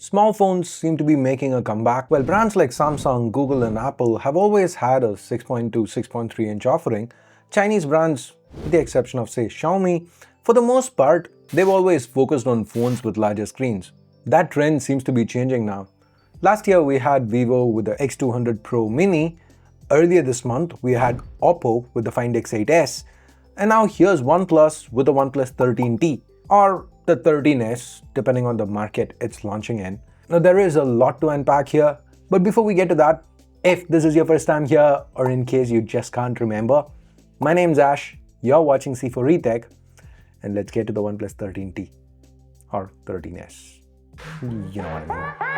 Small phones seem to be making a comeback. While brands like Samsung, Google and Apple have always had a 6.2, 6.3 inch offering, Chinese brands, with the exception of say Xiaomi, for the most part, they've always focused on phones with larger screens. That trend seems to be changing now. Last year we had Vivo with the X200 Pro Mini, earlier this month we had Oppo with the Find X8s, and now here's OnePlus with the OnePlus 13T, or the 13s, depending on the market it's launching in. Now there is a lot to unpack here, but before we get to that, if this is your first time here, or in case you just can't remember, my name's Ash, you're watching C4eTech, and let's get to the OnePlus 13T, or 13s. You know what I mean.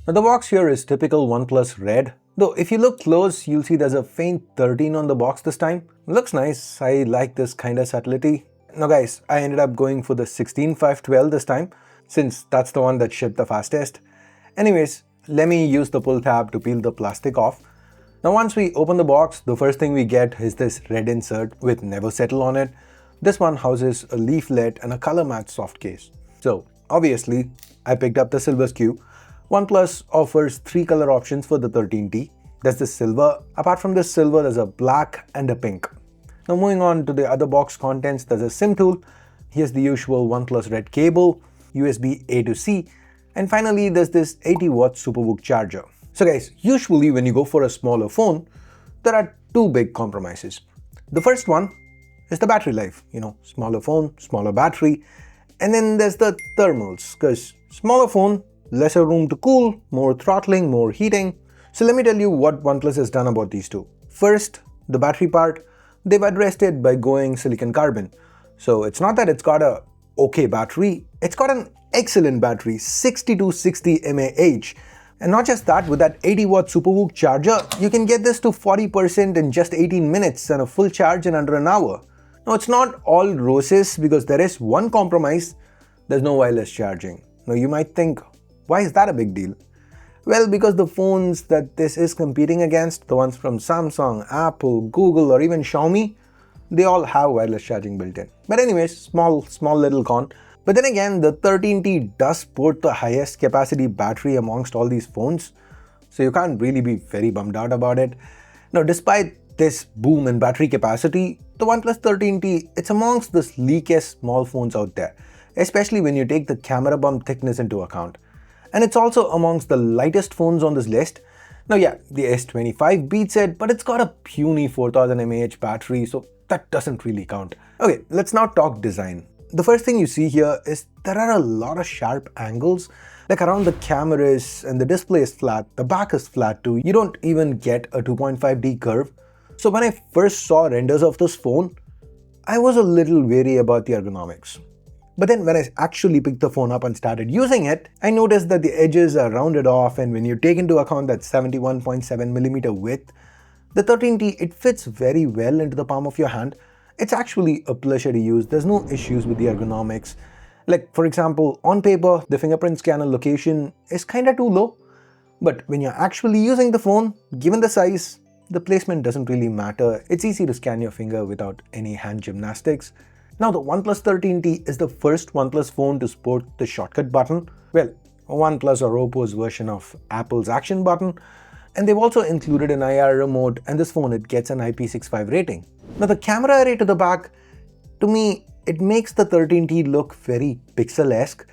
Now the box here is typical OnePlus red, though if you look close, you'll see there's a faint 13 on the box this time. Looks nice, I like this kind of subtlety. Now guys, I ended up going for the 16512 this time, since that's the one that shipped the fastest. Anyways, let me use the pull tab to peel the plastic off. Now once we open the box, the first thing we get is this red insert with Never Settle on it. This one houses a leaflet and a color match soft case. So obviously, I picked up the silver SKU. OnePlus offers 3 color options for the 13T. There's the silver. Apart from this silver, there's a black and a pink. Now moving on to the other box contents, there's a SIM tool. Here's the usual OnePlus red cable, USB A to C, and finally there's this 80-watt SuperVOOC charger. So guys, usually when you go for a smaller phone, there are two big compromises. The first one is the battery life. Smaller phone, smaller battery. And then there's the thermals, because smaller phone, lesser room to cool, more throttling, more heating. So let me tell you what OnePlus has done about these two. First, the battery part, they've addressed it by going silicon carbon. So it's not that it's got a okay battery, it's got an excellent battery, 6260 mAh. And not just that, with that 80-watt SuperVOOC charger, you can get this to 40% in just 18 minutes and a full charge in under an hour. Now it's not all roses, because there is one compromise: there's no wireless charging. Now you might think, why is that a big deal? Well, because the phones that this is competing against, the ones from Samsung, Apple, Google or even Xiaomi, they all have wireless charging built in. But anyways, small little con. But then again, the 13T does port the highest capacity battery amongst all these phones, so you can't really be very bummed out about it. Now despite this boom in battery capacity, the OnePlus 13T, it's amongst the sleekest small phones out there, especially when you take the camera bump thickness into account. And it's also amongst the lightest phones on this list. Now yeah, the S25 beats it, but it's got a puny 4000 mAh battery, so that doesn't really count. Okay, let's now talk design. The first thing you see here is there are a lot of sharp angles, like around the cameras, and the display is flat, the back is flat too. You don't even get a 2.5D curve. So when I first saw renders of this phone, I was a little wary about the ergonomics. But then when I actually picked the phone up and started using it, I noticed that the edges are rounded off, and when you take into account that 71.7mm width, the 13T, it fits very well into the palm of your hand. It's actually a pleasure to use. There's no issues with the ergonomics. Like for example, on paper, the fingerprint scanner location is kinda too low, but when you're actually using the phone, given the size, the placement doesn't really matter. It's easy to scan your finger without any hand gymnastics. Now the OnePlus 13T is the first OnePlus phone to sport the shortcut button. Well, OnePlus or Oppo's version of Apple's action button. And they've also included an IR remote, and this phone, it gets an IP65 rating. Now the camera array to the back, to me, it makes the 13T look very pixel-esque.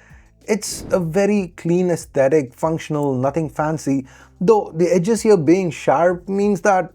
It's a very clean aesthetic, functional, nothing fancy, though the edges here being sharp means that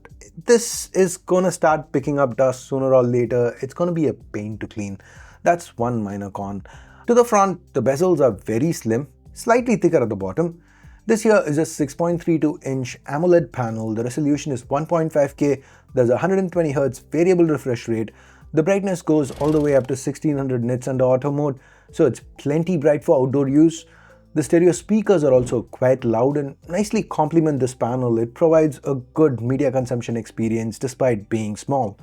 this is gonna start picking up dust sooner or later. It's gonna be a pain to clean. That's one minor con. To the front, the bezels are very slim, slightly thicker at the bottom. This here is a 6.32-inch AMOLED panel. The resolution is 1.5K. There's a 120Hz variable refresh rate. The brightness goes all the way up to 1600 nits under auto mode, so it's plenty bright for outdoor use. The stereo speakers are also quite loud and nicely complement this panel. It provides a good media consumption experience despite being small.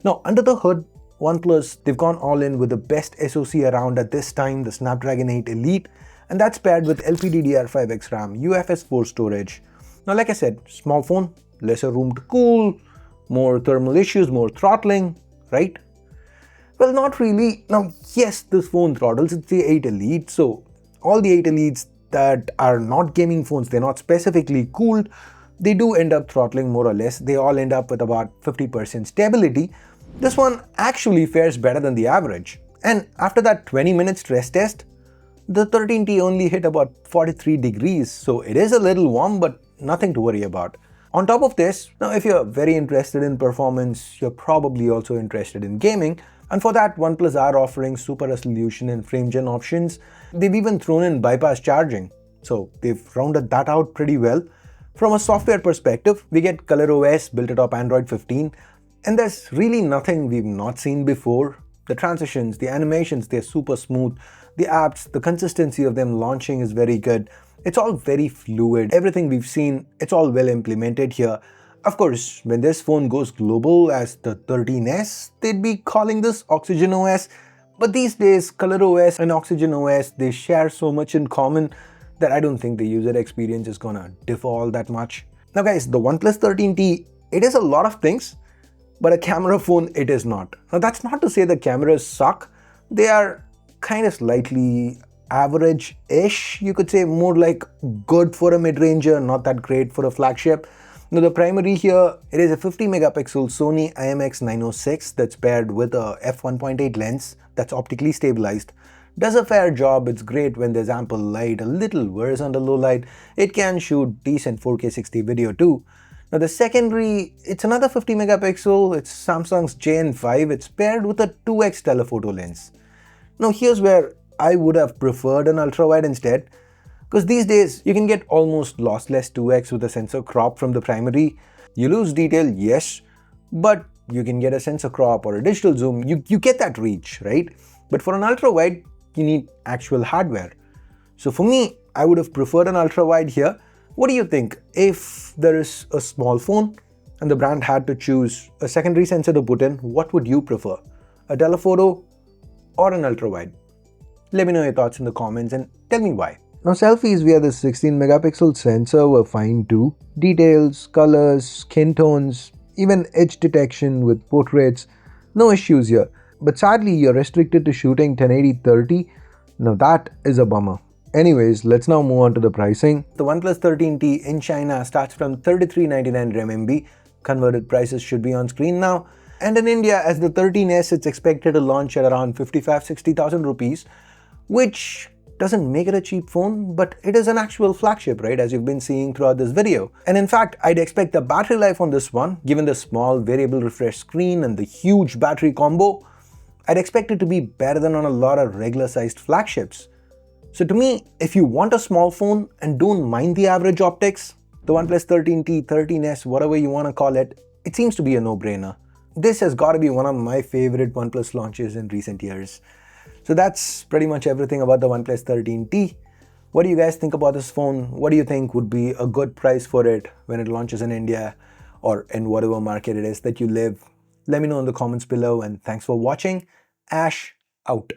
Now under the hood, OnePlus, they've gone all in with the best SoC around at this time, the Snapdragon 8 Elite, and that's paired with LPDDR5X RAM, UFS 4 storage. Now like I said, small phone, lesser room to cool, more thermal issues, more throttling, right? Well, not really. Now, yes, this phone throttles, it's the 8 Elite, so all the 8 Elites that are not gaming phones, they're not specifically cooled, they do end up throttling more or less. They all end up with about 50% stability. This one actually fares better than the average. And after that 20-minute stress test, the 13T only hit about 43 degrees, so it is a little warm, but nothing to worry about. On top of this, now if you're very interested in performance, you're probably also interested in gaming, and for that OnePlus are offering super resolution and frame gen options. They've even thrown in bypass charging, so they've rounded that out pretty well. From a software perspective, we get ColorOS built atop Android 15, and there's really nothing we've not seen before. The transitions, the animations, they're super smooth. The apps, the consistency of them launching is very good. It's all very fluid. Everything we've seen, it's all well implemented here. Of course, when this phone goes global as the 13S, they'd be calling this Oxygen OS. But these days, ColorOS and Oxygen OS, they share so much in common that I don't think the user experience is gonna differ all that much. Now guys, the OnePlus 13T, it is a lot of things, but a camera phone it is not. Now that's not to say the cameras suck. They are kind of slightly average-ish, you could say, more like good for a mid-ranger, not that great for a flagship. Now the primary here, it is a 50 megapixel Sony IMX906 that's paired with a f1.8 lens that's optically stabilized. Does a fair job, it's great when there's ample light, a little worse under low light. It can shoot decent 4K 60 video too. Now the secondary, it's another 50 megapixel, it's Samsung's JN5, it's paired with a 2x telephoto lens. Now here's where I would have preferred an ultra-wide instead, because these days you can get almost lossless 2x with a sensor crop from the primary. You lose detail, yes, but you can get a sensor crop or a digital zoom, you get that reach, right? But for an ultra-wide, you need actual hardware. So for me, I would have preferred an ultra-wide here. What do you think? If there is a small phone and the brand had to choose a secondary sensor to put in, what would you prefer? A telephoto or an ultra-wide? Let me know your thoughts in the comments and tell me why. Now selfies via the 16 megapixel sensor were fine too. Details, colors, skin tones, even edge detection with portraits, no issues here. But sadly, you're restricted to shooting 1080-30. Now that is a bummer. Anyways, let's now move on to the pricing. The OnePlus 13T in China starts from 3399 RMB. Converted prices should be on screen now. And in India, as the 13S, it's expected to launch at around 55,000-60,000 rupees, which doesn't make it a cheap phone, but it is an actual flagship, right, as you've been seeing throughout this video. And in fact, I'd expect the battery life on this one, given the small variable refresh screen and the huge battery combo, I'd expect it to be better than on a lot of regular sized flagships. So to me, if you want a small phone and don't mind the average optics, the OnePlus 13T, 13S, whatever you want to call it, it seems to be a no-brainer. This has got to be one of my favorite OnePlus launches in recent years. So that's pretty much everything about the OnePlus 13T. What do you guys think about this phone? What do you think would be a good price for it when it launches in India or in whatever market it is that you live? Let me know in the comments below, and thanks for watching. Ash out.